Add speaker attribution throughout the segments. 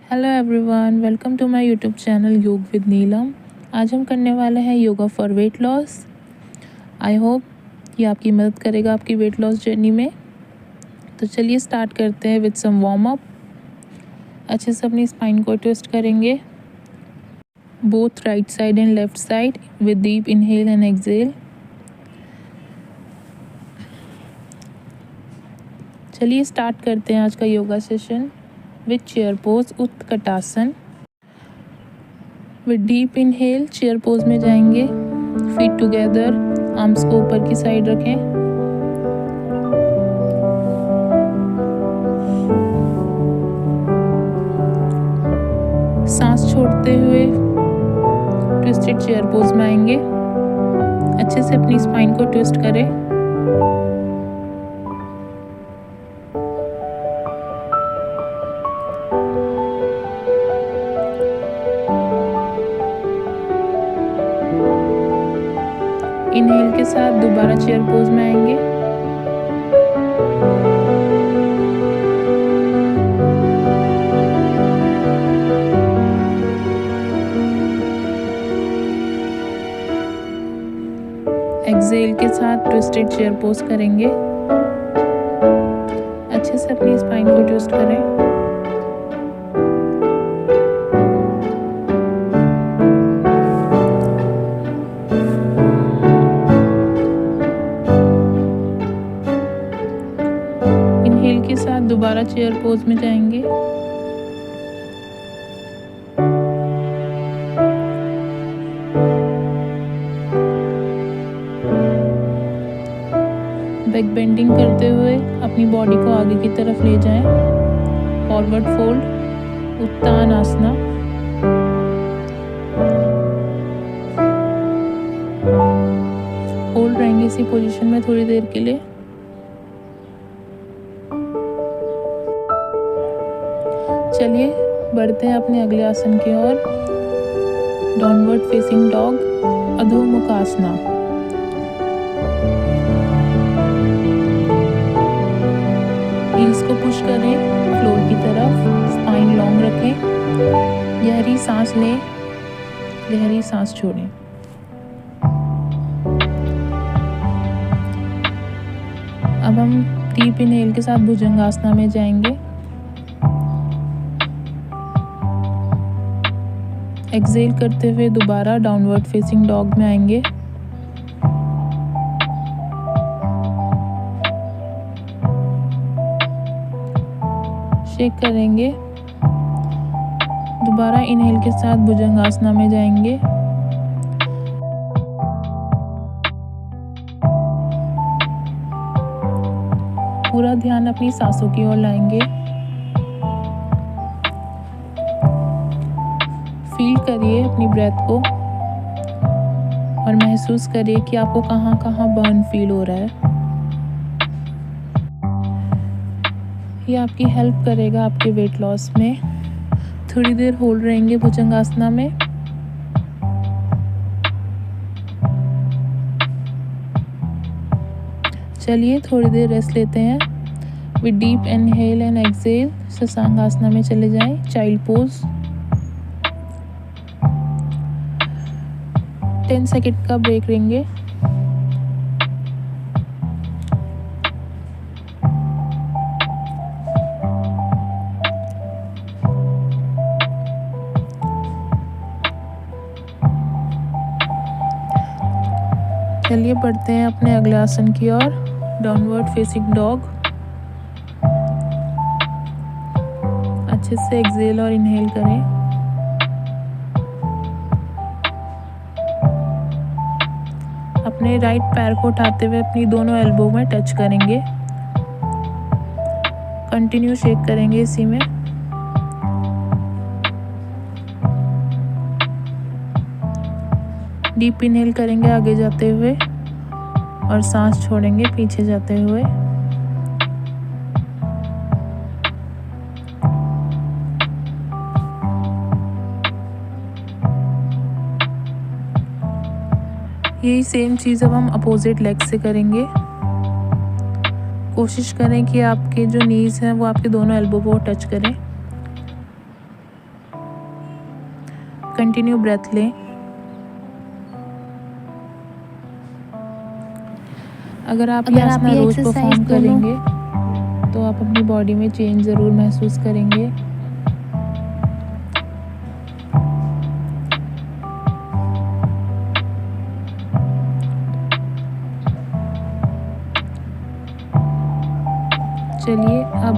Speaker 1: Hello everyone, welcome to my YouTube channel Yog with Neelam. आज हम करने वाले हैं yoga for weight loss. I hope ये आपकी मदद करेगा आपकी वेट लॉस जर्नी में। तो चलिए स्टार्ट करते हैं विद सम वार्म अप। अच्छे से अपनी स्पाइन को ट्विस्ट करेंगे, both right side and left side with deep inhale and exhale. चलिए स्टार्ट करते हैं आज का yoga session with chair pose Utkatasana. With deep inhale chair pose में जाएंगे, फीट टुगेदर, आर्म्स को ऊपर की साइड रखें। सांस छोड़ते हुए ट्विस्टेड चेयर पोज में आएंगे। अच्छे से अपनी स्पाइन को ट्विस्ट करें। इनहेल के साथ दोबारा चेयर पोज में आएंगे। एक्सहेल के साथ ट्विस्टेड चेयर पोज करेंगे। अच्छे से अपनी स्पाइन को ट्विस्ट करें। इनहेल के साथ दोबारा चेयर पोज में जाएंगे। बैक बेंडिंग करते हुए अपनी बॉडी को आगे की तरफ ले जाएं। फॉरवर्ड फोल्ड, उत्तान आसना। होल्ड रहेंगे इसी पोजीशन में थोड़ी देर के लिए। चलिए बढ़ते हैं अपने अगले आसन की ओर, डाउनवर्ड फेसिंग डॉग, अधोमुख आसना। हील्स को पुश करें फ्लोर की तरफ, स्पाइन लॉन्ग रखें। गहरी सांस लें, गहरी सांस छोड़ें। अब हम डीप इनहेल के साथ भुजंगासना में जाएंगे। एक्सहेल करते हुए दोबारा डाउनवर्ड फेसिंग डॉग में आएंगे। शेक करेंगे। दोबारा इनहेल के साथ भुजंगासना में जाएंगे। पूरा ध्यान अपनी सांसों की ओर लाएंगे। फील करिए अपनी ब्रेथ को और महसूस करिए कि आपको कहाँ कहाँ बर्न फील हो रहा है। ये आपकी हेल्प करेगा आपके वेट लॉस में। थोड़ी देर होल्ड रहेंगे भुजंगासना में। चलिए थोड़ी देर रेस्ट लेते हैं। With deep inhale and exhale Shashankasana में चले जाएं, चाइल्ड पोज। 10 सेकंड का ब्रेक लेंगे। चलिए बढ़ते हैं अपने अगले आसन की ओर, डाउनवर्ड फेसिंग डॉग। अच्छे से एक्सहेल और इनहेल करें। अपने राइट पैर को उठाते हुए अपनी दोनों एल्बो में टच करेंगे। कंटिन्यू शेक करेंगे इसी में। डीप इनहेल करेंगे आगे जाते हुए और सांस छोड़ेंगे पीछे जाते हुए। यही सेम चीज़ अब हम अपोजिट लेग से करेंगे। कोशिश करें कि आपके जो नीज हैं वो आपके दोनों एल्बो को टच करें। कंटिन्यू ब्रेथ लें। अगर आप ये आसना रोज परफॉर्म करेंगे तो आप अपनी बॉडी में चेंज ज़रूर महसूस करेंगे। चलिए अब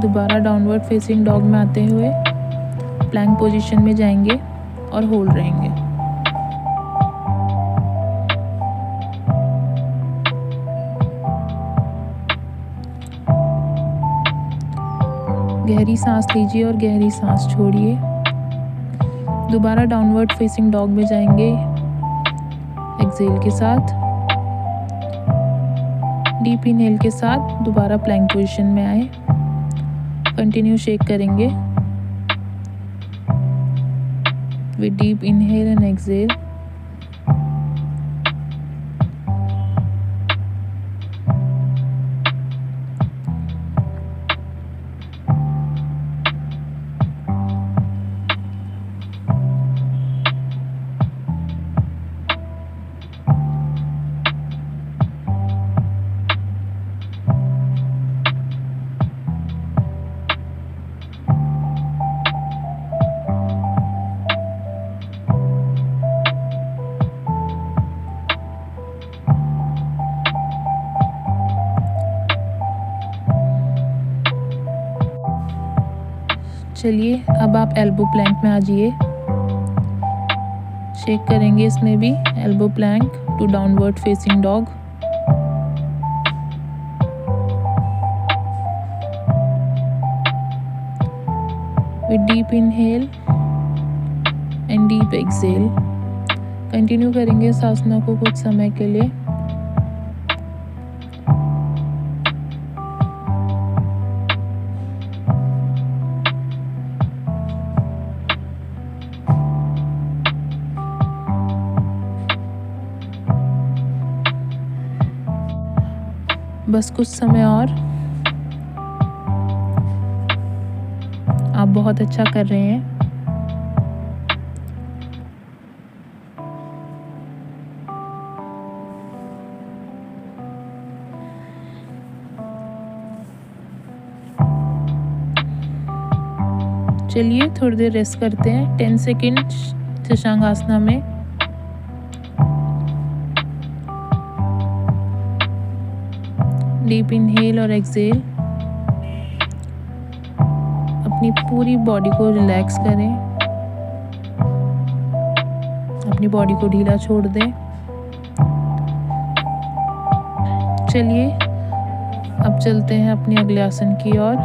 Speaker 1: दोबारा डाउनवर्ड फेसिंग डॉग में आते हुए प्लैंक पोजीशन में जाएंगे और होल्ड रहेंगे। गहरी सांस लीजिए और गहरी सांस छोड़िए। दोबारा डाउनवर्ड फेसिंग डॉग में जाएंगे एक्सहेल के साथ। डीप इनहेल के साथ दोबारा प्लैंक पोजीशन में आए। कंटिन्यू शेक करेंगे with deep inhale and exhale. चलिए अब आप एल्बो प्लैंक में आ जाइए। शेक करेंगे इसमें भी elbow plank to downward facing dog. With deep inhale and deep exhale continue करेंगे इस आसना को कुछ समय के लिए। बस कुछ समय और। आप बहुत अच्छा कर रहे हैं। चलिए थोड़ी देर रेस्ट करते हैं 10 सेकेंड शशांक आसना में। डीप इनहेल और एक्सहेल। अपनी पूरी बॉडी को रिलैक्स करें। अपनी बॉडी को ढीला छोड़ दें। चलिए अब चलते हैं अपने अगले आसन की ओर।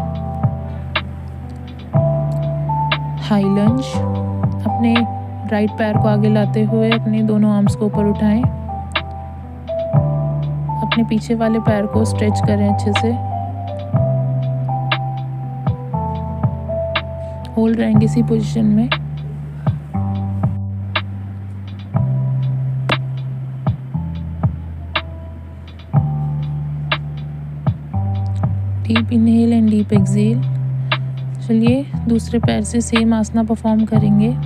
Speaker 1: हाई लंज। अपने राइट पैर को आगे लाते हुए अपने दोनों आर्म्स को ऊपर उठाएं। अपने पीछे वाले पैर को स्ट्रेच करें अच्छे से। होल्ड रहेंगे इसी पोजीशन में। Deep inhale and deep exhale. चलिए दूसरे पैर से सेम आसना परफॉर्म करेंगे।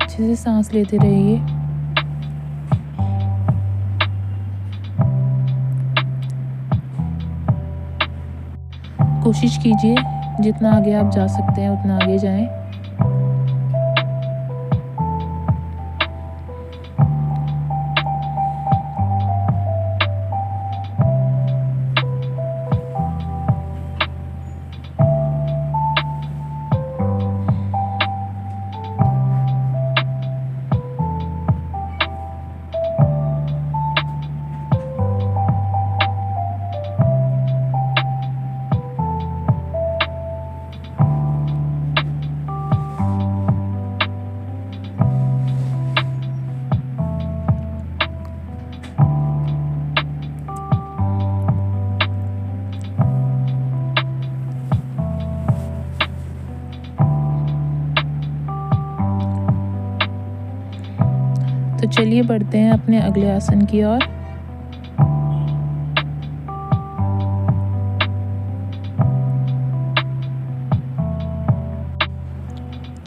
Speaker 1: अच्छे से सांस लेते रहिए। कोशिश कीजिए जितना आगे आप जा सकते हैं उतना आगे जाएं। तो चलिए बढ़ते हैं अपने अगले आसन की ओर।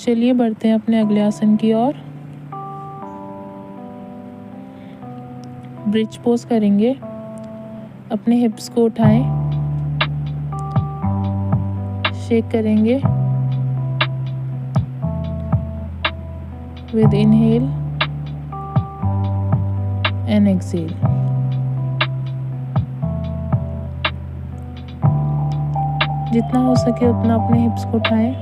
Speaker 1: चलिए बढ़ते हैं अपने अगले आसन की ओर। ब्रिज पोज करेंगे। अपने हिप्स को उठाएं, शेक करेंगे। With inhale and exhale. जितना हो सके उतना अपने हिप्स को उठाएं।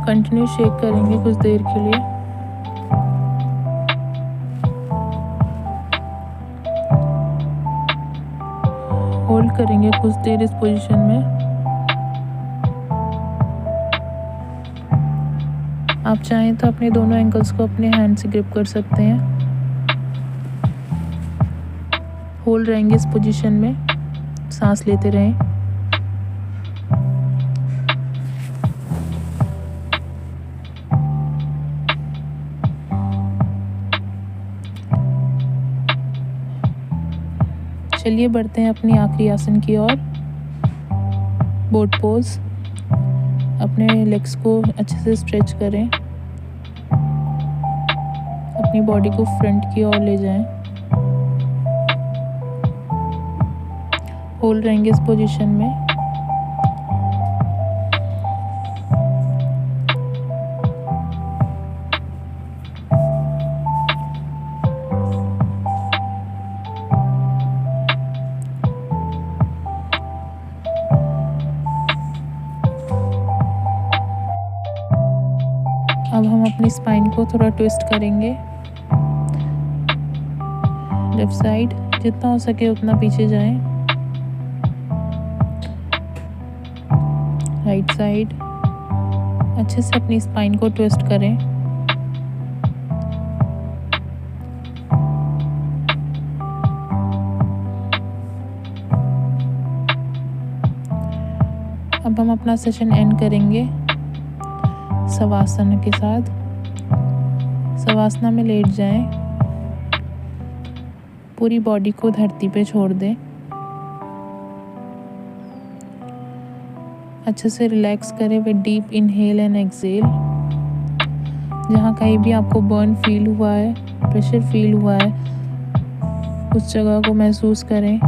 Speaker 1: कंटिन्यू शेक करेंगे कुछ देर के लिए। होल्ड करेंगे कुछ देर इस पोजीशन में। आप चाहें तो अपने दोनों एंकल्स को अपने हैंड से ग्रिप कर सकते हैं। होल्ड रहेंगे इस पोजीशन में, सांस लेते रहें। चलिए बढ़ते हैं अपनी आखिरी आसन की ओर। Boat pose. अपने लेग्स को अच्छे से स्ट्रेच करें। अपनी बॉडी को फ्रंट की ओर ले जाएं। होल्ड रहेंगे इस पोजीशन में। अब हम अपनी स्पाइन को थोड़ा ट्विस्ट करेंगे। लेफ्ट साइड, जितना हो सके उतना पीछे जाएं। राइट साइड, अच्छे से अपनी स्पाइन को ट्विस्ट करें। अब हम अपना सेशन एंड करेंगे शवासन के साथ। शवासना में लेट जाएं। पूरी बॉडी को धरती पे छोड़ दें। अच्छे से रिलैक्स करें with deep inhale and exhale. जहाँ कहीं भी आपको बर्न फील हुआ है, प्रेशर फील हुआ है, उस जगह को महसूस करें।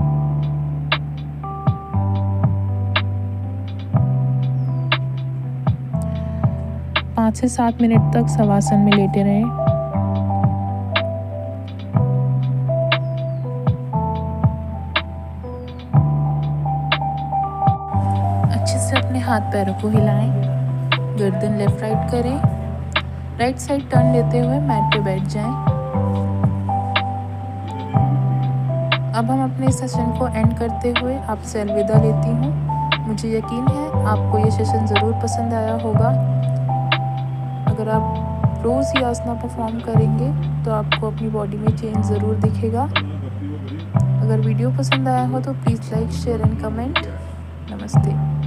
Speaker 1: पाँच से 7 मिनट तक शवासन में लेटे रहें। अच्छे से अपने हाथ पैरों को हिलाएं। गर्दन लेफ्ट राइट करें। राइट साइड टर्न लेते हुए मैट पे बैठ जाएं। अब हम अपने सेशन को एंड करते हुए आपसे अलविदा लेती हूँ। मुझे यकीन है आपको ये सेशन ज़रूर पसंद आया होगा। अगर आप रोज़ ही आसना परफॉर्म करेंगे तो आपको अपनी बॉडी में चेंज ज़रूर दिखेगा। अगर वीडियो पसंद आया हो तो please like, share and comment. नमस्ते।